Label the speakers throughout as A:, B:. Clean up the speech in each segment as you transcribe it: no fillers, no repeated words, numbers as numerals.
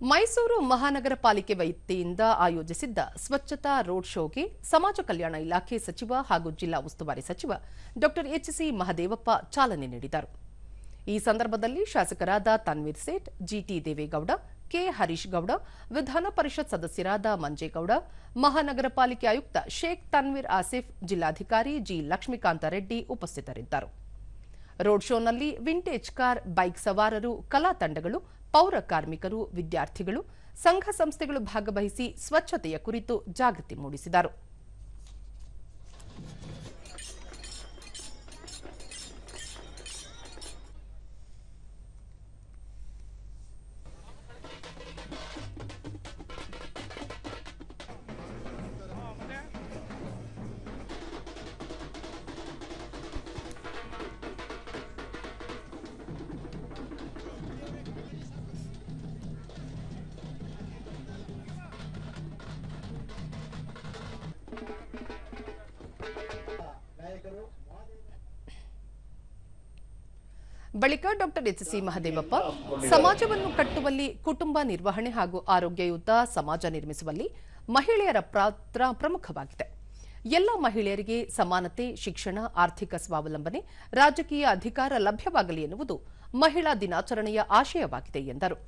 A: ಮೈಸೂರು ಮಹಾನಗರ ಪಾಲಿಕೆ ವತಿಯಿಂದ ಆಯೋಜಿಸಿದ್ದ ಸ್ವಚ್ಛತಾ ರೋಡ್ ಶೋಗೆ ಸಮಾಜ ಕಲ್ಯಾಣ ಇಲಾಖೆ ಸಚಿವ ಹಾಗೂ ಜಿಲ್ಲಾ ಉಸ್ತುವಾರಿ ಸಚಿವ ಡಾ ಎಚ್.ಸಿ. ಮಹದೇವಪ್ಪ ಚಾಲನೆ ನೀಡಿದರು. ಈ ಸಂದರ್ಭದಲ್ಲಿ ಶಾಸಕರಾದ ತನ್ವೀರ್ ಸೇಠ್, ಜಿಟಿ ದೇವೇಗೌಡ, ಕೆ ಹರೀಶ್ ಗೌಡ, ವಿಧಾನ ಪರಿಷತ್ ಸದಸ್ಯರಾದ ಮಂಜೇಗೌಡ, ಮಹಾನಗರ ಪಾಲಿಕೆ ಆಯುಕ್ತ ಶೇಖ್ ತನ್ವೀರ್ ಆಸಿಫ್, ಜಿಲ್ಲಾಧಿಕಾರಿ ಜಿ ಲಕ್ಷ್ಮೀಕಾಂತ ರೆಡ್ಡಿ ಉಪಸ್ಥಿತರಿದ್ದರು. ರೋಡ್ ಶೋನಲ್ಲಿ ವಿಂಟೇಜ್ ಕಾರ್, ಬೈಕ್ ಸವಾರರು, ಕಲಾ ತಂಡಗಳು, ಪೌರ ಕಾರ್ಮಿಕರು, ವಿದ್ಯಾರ್ಥಿಗಳು, ಸಂಘ ಸಂಸ್ಥೆಗಳು ಭಾಗವಹಿಸಿ ಸ್ವಚ್ಛತೆಯ ಕುರಿತು ಜಾಗೃತಿ ಮೂಡಿಸಿದರು. ಬಳಿಕ ಡಾ ಎಚ್.ಸಿ. ಮಹದೇವಪ್ಪ ಸಮಾಜವನ್ನು ಕಟ್ಟುವಲ್ಲಿ ಕುಟುಂಬ ನಿರ್ವಹಣೆ ಹಾಗೂ ಆರೋಗ್ಯಯುತ ಸಮಾಜ ನಿರ್ಮಿಸುವಲ್ಲಿ ಮಹಿಳೆಯರ ಪಾತ್ರ ಪ್ರಮುಖವಾಗಿದೆ. ಎಲ್ಲ ಮಹಿಳೆಯರಿಗೆ ಸಮಾನತೆ, ಶಿಕ್ಷಣ, ಆರ್ಥಿಕ ಸ್ವಾವಲಂಬನೆ, ರಾಜಕೀಯ ಅಧಿಕಾರ ಲಭ್ಯವಾಗಲಿ ಎನ್ನುವುದು ಮಹಿಳಾ ದಿನಾಚರಣೆಯ ಆಶಯವಾಗಿದೆ ಎಂದರು.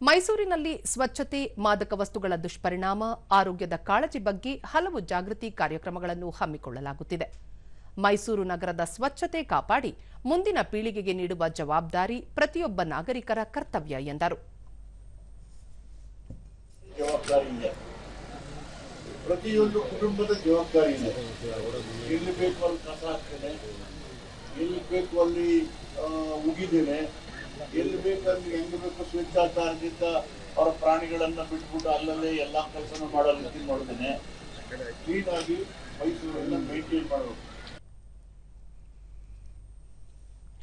A: ಮೈಸೂರಿನಲ್ಲಿ ಸ್ವಚ್ಛತೆ, ಮಾದಕ ವಸ್ತುಗಳ ದುಷ್ಪರಿಣಾಮ, ಆರೋಗ್ಯದ ಕಾಳಜಿ ಬಗ್ಗೆ ಹಲವು ಜಾಗೃತಿ ಕಾರ್ಯಕ್ರಮಗಳನ್ನು ಹಮ್ಮಿಕೊಳ್ಳಲಾಗುತ್ತಿದೆ. ಮೈಸೂರು ನಗರದ ಸ್ವಚ್ಛತೆ ಕಾಪಾಡಿ ಮುಂದಿನ ಪೀಳಿಗೆಗೆ ನೀಡುವ ಜವಾಬ್ದಾರಿ ಪ್ರತಿಯೊಬ್ಬ ನಾಗರಿಕರ ಕರ್ತವ್ಯ ಎಂದರು.
B: ಪ್ರತಿಯೊಂದು ಕುಟುಂಬದ ಜವಾಬ್ದಾರಿ ಇದೆ. ಎಲ್ಲಿ ಬೇಕು ಅಲ್ಲಿ ಕಸ ಹಾಕ್ತೇನೆ, ಎಲ್ಲಿ ಬೇಕು ಅಲ್ಲಿ ಉಗಿದೇನೆ, ಎಲ್ಲಿ ಬೇಕಲ್ಲಿ ಹೆಂಗ್ ಬೇಕು ಸ್ವೇಚ್ಛಾಚಾರದಿಂದ ಅವರ ಪ್ರಾಣಿಗಳನ್ನ ಬಿಟ್ಬಿಟ್ಟು ಅಲ್ಲಲ್ಲೇ ಎಲ್ಲಾ ಕೆಲಸನೂ ಮಾಡೋ ರೀತಿ ಮಾಡಿದ್ದೇನೆ. ಕ್ಲೀನ್ ಆಗಿ ಮೈಸೂರನ್ನ ಮೇಂಟೈನ್ ಮಾಡಬೇಕು.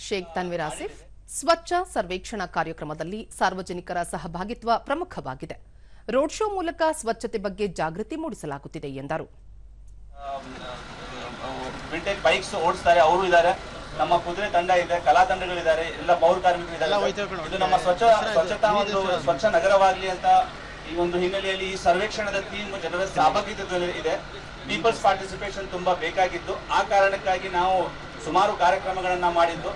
A: ಶೇಖ್ ತನ್ವೀರ್ ಆಸಿಫ್, ಸ್ವಚ್ಛ ಸರ್ವೇಕ್ಷಣಾ ಕಾರ್ಯಕ್ರಮದಲ್ಲಿ ಸಾರ್ವಜನಿಕರ ಸಹಭಾಗಿತ್ವ ಪ್ರಮುಖವಾಗಿದೆ. ರೋಡ್ ಶೋ ಮೂಲಕ ಸ್ವಚ್ಛತೆ ಬಗ್ಗೆ ಜಾಗೃತಿ ಮೂಡಿಸಲಾಗುತ್ತಿದೆ ಎಂದರು.
C: ವಿಂಟೇಜ್ ಬೈಕ್ಸ್ ಓಡಿಸ್ತಾರೆ, ಅವರು ಇದ್ದಾರೆ, ನಮ್ಮ ಕುದುರೆ ತಂಡ ಇದೆ, ಕಲಾ ತಂಡಗಳಿದ್ದಾರೆ, ಎಲ್ಲ ಪೌರ ಕಾರ್ಮಿಕರು ಇದ್ದಾರೆ. ಇದು ನಮ್ಮ ಸ್ವಚ್ಛತಾ ಒಂದು ಸ್ವಚ್ಛ ನಗರವಾಗಲಿ ಅಂತ ಈ ಒಂದು ಹಿನ್ನೆಲೆಯಲ್ಲಿ ಈ ಸರ್ವೇಕ್ಷಣದ ಥೀಮ್ ಜನರ ಸಹಭಾಗಿತ್ವ ಇದೆ. ಪೀಪಲ್ಸ್ ಪಾರ್ಟಿಸಿಪೇಷನ್ ತುಂಬಾ ಬೇಕಾಗಿದ್ದು, ಆ ಕಾರಣಕ್ಕಾಗಿ ನಾವು ಸುಮಾರು ಕಾರ್ಯಕ್ರಮಗಳನ್ನ ಮಾಡಿದ್ದು.